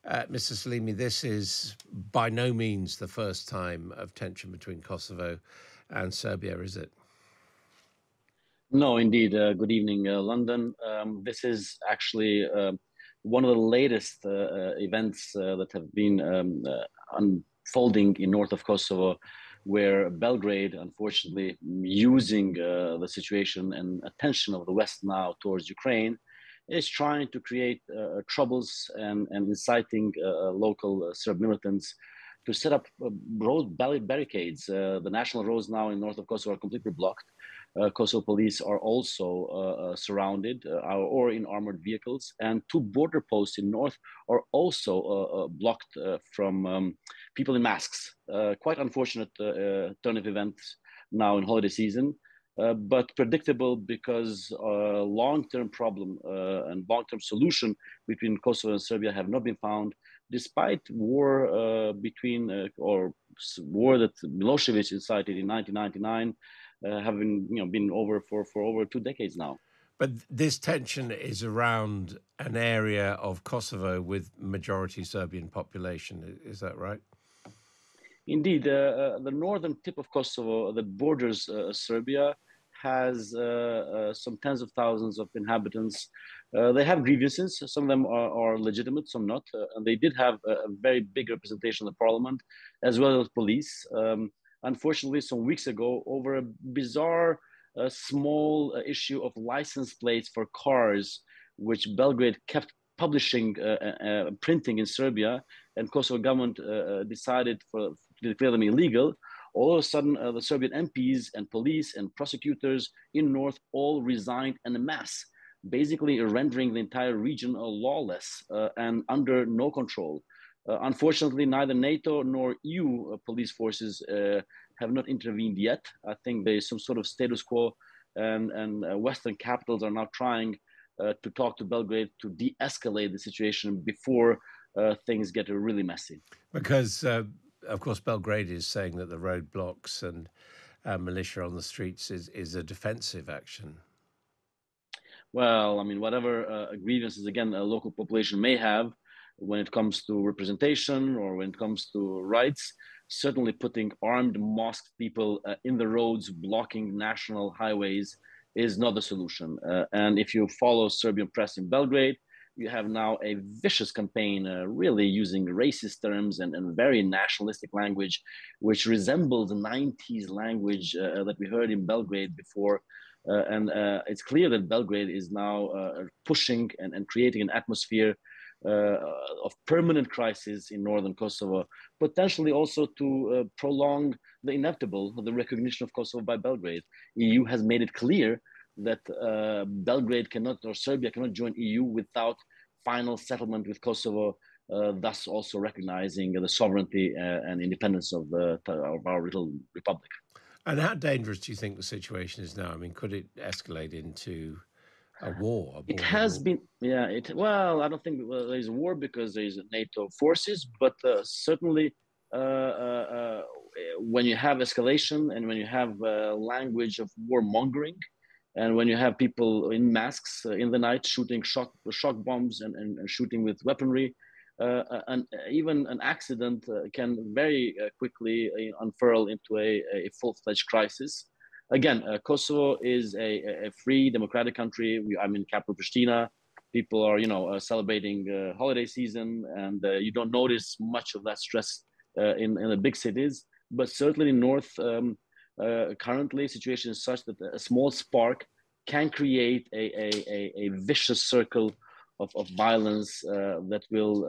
Mr. Salimi, this is by no means the first time of tension between Kosovo and Serbia, is it? No, indeed. Good evening, London. This is actually one of the latest events that have been unfolding in north of Kosovo, where Belgrade, unfortunately, using the situation and attention of the West now towards Ukraine, is trying to create troubles and inciting local Serb militants to set up road barricades. The national roads now in north of Kosovo are completely blocked. Kosovo police are also surrounded or in armored vehicles, and two border posts in north are also blocked from people in masks. Quite unfortunate turn of events now in holiday season. But predictable because long-term problem and long-term solution between Kosovo and Serbia have not been found, despite war or war that Milosevic incited in 1999, having been over for over 2 decades now. But this tension is around an area of Kosovo with majority Serbian population. Is that right? Indeed, the northern tip of Kosovo that borders Serbia has some tens of thousands of inhabitants. They have grievances. Some of them are legitimate, some not. And they did have a very big representation in the parliament, as well as police. Unfortunately, some weeks ago, over a bizarre, small issue of license plates for cars, which Belgrade kept publishing, printing in Serbia, and Kosovo government decided to declare them illegal. All of a sudden, the Serbian MPs and police and prosecutors in North all resigned en masse, basically rendering the entire region lawless and under no control. Unfortunately, neither NATO nor EU police forces have not intervened yet. I think there is some sort of status quo, and Western capitals are now trying to talk to Belgrade to de-escalate the situation before things get really messy. Because, of course, Belgrade is saying that the roadblocks and militia on the streets is a defensive action. Well, I mean, whatever grievances, again, a local population may have when it comes to representation or when it comes to rights, certainly putting armed mosque people in the roads, blocking national highways is not the solution. And if you follow Serbian press in Belgrade, you have now a vicious campaign, really using racist terms and very nationalistic language, which resembles the 90s language that we heard in Belgrade before. And it's clear that Belgrade is now pushing and creating an atmosphere of permanent crisis in northern Kosovo, potentially also to prolong the inevitable, the recognition of Kosovo by Belgrade. EU has made it clear that Belgrade cannot, or Serbia cannot join EU without final settlement with Kosovo, thus also recognizing the sovereignty and independence of our little republic. And how dangerous do you think the situation is now? I mean, could it escalate into a war, a It border has war? been, yeah. Well, I don't think there's a war because there's NATO forces, but certainly when you have escalation and when you have language of warmongering, and when you have people in masks in the night shooting shock bombs and shooting with weaponry, and even an accident can very quickly unfurl into a full-fledged crisis. Again, Kosovo is a free democratic country. I'm in capital Pristina. People are, celebrating holiday season, and you don't notice much of that stress in the big cities. But certainly in north, currently, situation is such that a small spark can create a vicious circle of violence that will,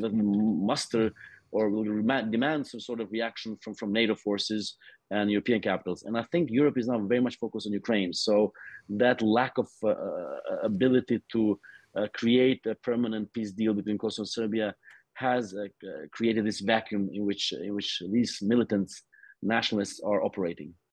that muster or will demand some sort of reaction from NATO forces and European capitals. And I think Europe is now very much focused on Ukraine. So that lack of ability to create a permanent peace deal between Kosovo and Serbia has created this vacuum in which these militant nationalists are operating.